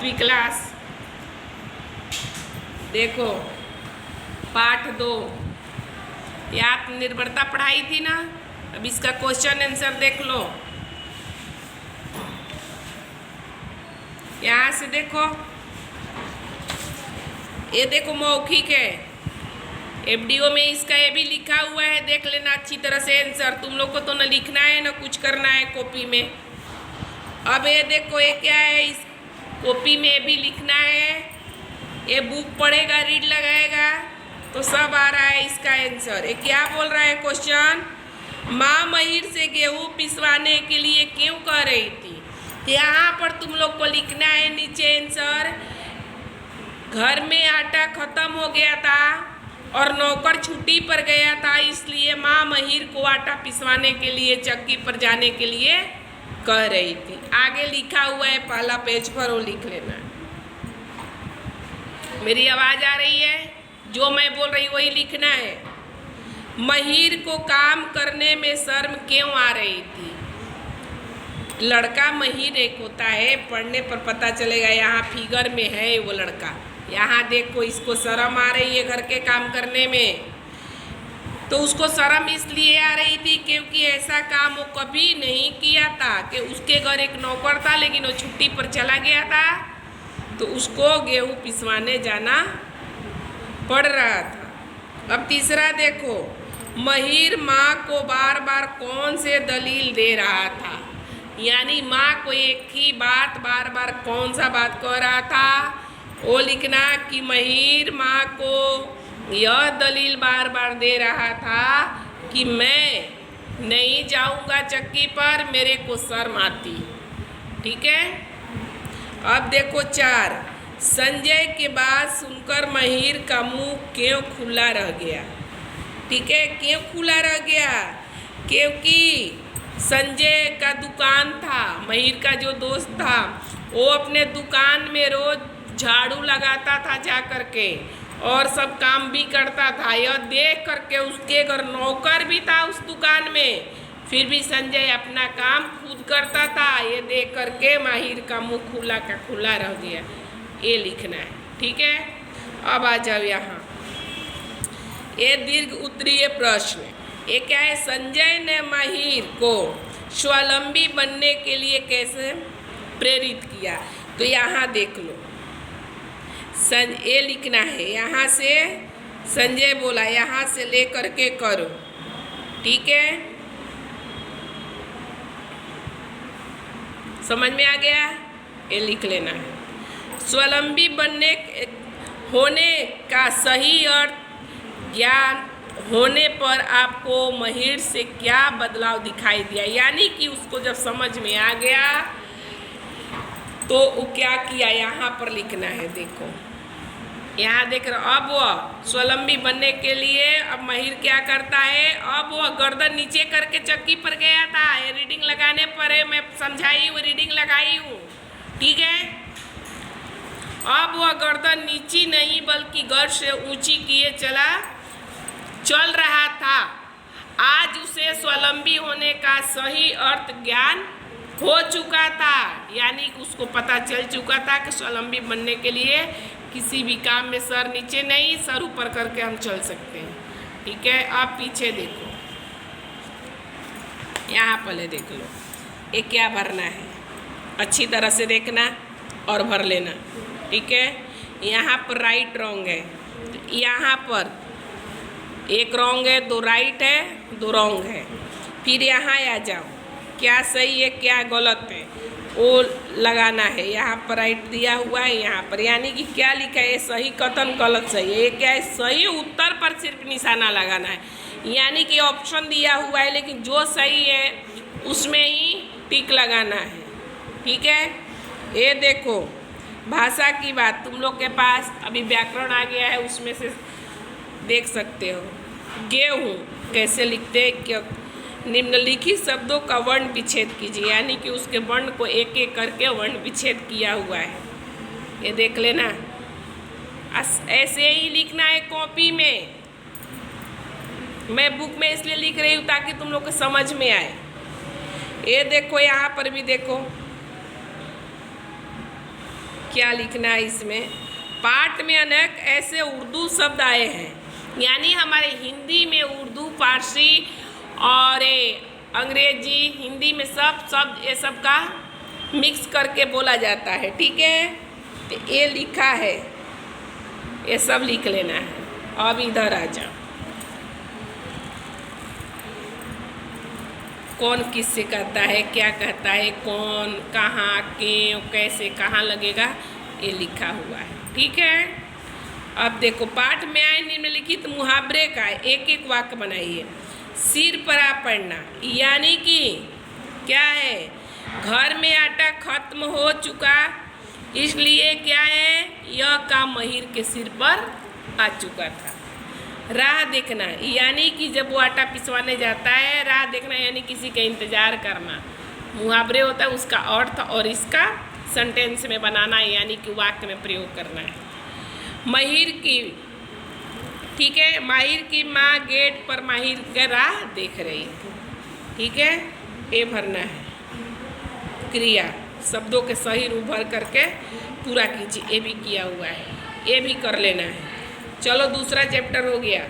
7वीं class. देखो पाठ 2 ये आत्मनिर्भरता पढ़ाई थी ना। अब इसका क्वेश्चन आंसर देख लो। यहाँ से देखो, ये देखो मौखिक है। एफडीओ में इसका ये भी लिखा हुआ है, देख लेना अच्छी तरह से आंसर। तुम लोग को तो न लिखना है न कुछ करना है कॉपी में। अब ये देखो ये क्या है, इस कॉपी में भी लिखना है। ये बुक पढ़ेगा, रीड लगाएगा तो सब आ रहा है इसका आंसर। ये क्या बोल रहा है क्वेश्चन, माँ महिर से गेहूँ पिसवाने के लिए क्यों कह रही थी। यहाँ पर तुम लोग को लिखना है नीचे आंसर। घर में आटा खत्म हो गया था और नौकर छुट्टी पर गया था, इसलिए माँ महिर को आटा पिसवाने के लिए चक्की पर जाने के लिए कह रही थी। आगे लिखा हुआ है पहला पेज पर, वो लिख लेना है। मेरी आवाज़ आ रही है, जो मैं बोल रही वही लिखना है। महिर को काम करने में शर्म क्यों आ रही थी। लड़का महिर एक होता है, पढ़ने पर पता चलेगा। यहाँ फिगर में है वो लड़का। यहाँ देखो इसको शर्म आ रही है घर के काम करने में। तो उसको शर्म इसलिए आ रही थी क्योंकि ऐसा काम वो कभी नहीं किया था कि उसके घर एक नौकर था लेकिन वो छुट्टी पर चला गया था, तो उसको गेहूँ पिसवाने जाना पड़ रहा था। अब तीसरा देखो, महिर माँ को बार बार कौन से दलील दे रहा था। यानी माँ को एक ही बात बार बार कौन सा बात कह रहा था, वो लिखना कि महिर माँ को यह दलील बार बार दे रहा था कि मैं नहीं जाऊँगा चक्की पर, मेरे को शर्म आती। ठीक है। अब देखो 4, संजय के बात सुनकर महिर का मुंह क्यों खुला रह गया। ठीक है, क्यों खुला रह गया, क्योंकि संजय का दुकान था, महिर का जो दोस्त था वो अपने दुकान में रोज झाड़ू लगाता था जा करके और सब काम भी करता था। यह देख करके उसके घर नौकर भी था उस दुकान में, फिर भी संजय अपना काम खुद करता था। ये देख करके महिर का मुंह खुला का खुला रह गया, ये लिखना है। ठीक है। अब आ जाओ यहाँ, ये दीर्घ उत्तरीय प्रश्न। ये क्या है, संजय ने महिर को स्वावलंबी बनने के लिए कैसे प्रेरित किया। तो यहाँ देख लो, ये लिखना है। यहाँ से संजय बोला, यहाँ से ले करके करो। ठीक है, समझ में आ गया, ये लिख लेना है। स्वावलंबी होने का सही अर्थ ज्ञान होने पर आपको महिर से क्या बदलाव दिखाई दिया। यानी कि उसको जब समझ में आ गया तो वो क्या किया, यहाँ पर लिखना है। देखो यहाँ देख रहे हो, अब वह स्वावलंबी बनने के लिए अब महिर क्या करता है, अब वह गर्दन नीचे करके चक्की पर गया था। ये रीडिंग लगाने पर है, मैं समझाई हूँ, रीडिंग लगाई हूँ। ठीक है। अब वह गर्दन नीची नहीं बल्कि गर्द से ऊंची किए चल रहा था। आज उसे स्वावलंबी होने का सही अर्थ ज्ञान हो चुका था। यानी उसको पता चल चुका था कि स्वावलंबी बनने के लिए किसी भी काम में सर नीचे नहीं, सर ऊपर करके हम चल सकते हैं। ठीक है। अब पीछे देखो, यहाँ पहले देख लो ये क्या भरना है, अच्छी तरह से देखना और भर लेना। ठीक है। यहाँ पर राइट रॉन्ग है, तो यहाँ पर एक रॉन्ग है, 2 राइट है, 2 रॉन्ग है। फिर यहाँ आ जाओ, क्या सही है क्या गलत है वो लगाना है। यहाँ पर राइट दिया हुआ है, यहाँ पर यानी कि क्या लिखा है, सही कथन गलत सही है। ये क्या है, सही उत्तर पर सिर्फ निशाना लगाना है। यानी कि ऑप्शन दिया हुआ है लेकिन जो सही है उसमें ही टिक लगाना है। ठीक है। ये देखो भाषा की बात तुम लोग के पास अभी व्याकरण आ गया है, उसमें से देख सकते हो। गेहूँ कैसे लिखते हैं, क्या निम्नलिखित शब्दों का वर्ण विच्छेद कीजिए। यानी कि उसके वर्ण को एक एक करके वर्ण विच्छेद किया हुआ है, ये देख लेना। ऐसे ही लिखना है कॉपी में। मैं बुक में इसलिए लिख रही हूँ ताकि तुम लोग को समझ में आए। ये देखो यहाँ पर भी देखो, क्या लिखना है इसमें? पाठ में अनेक ऐसे उर्दू शब्द आए हैं, यानी हमारे हिंदी में उर्दू, फारसी और अंग्रेजी, हिंदी में सब शब्द ये सब का मिक्स करके बोला जाता है। ठीक है, तो ये लिखा है, ये सब लिख लेना है। अब इधर आ जाओ, कौन किससे कहता है, क्या कहता है, कौन, कहाँ, क्यों, कैसे, कहाँ लगेगा, ये लिखा हुआ है। ठीक है, अब देखो पाठ में आए निम्नलिखित मुहावरे का एक एक वाक्य बनाइए। सिर पर आ पड़ना, यानी कि क्या है, घर में आटा खत्म हो चुका, इसलिए क्या है, यह काम महिर के सिर पर आ चुका था। राह देखना, यानी कि जब वो आटा पिसवाने जाता है, राह देखना यानी किसी का इंतजार करना। मुहावरे होता है उसका अर्थ और इसका सेंटेंस में बनाना, यानी कि वाक्य में प्रयोग करना है। महिर की, ठीक है, माहिर की माँ गेट पर माहिर का राह देख रही थी। ठीक है, ये भरना है। क्रिया शब्दों के सही रूप भर करके पूरा कीजिए, ये भी किया हुआ है, ये भी कर लेना है। चलो दूसरा चैप्टर हो गया।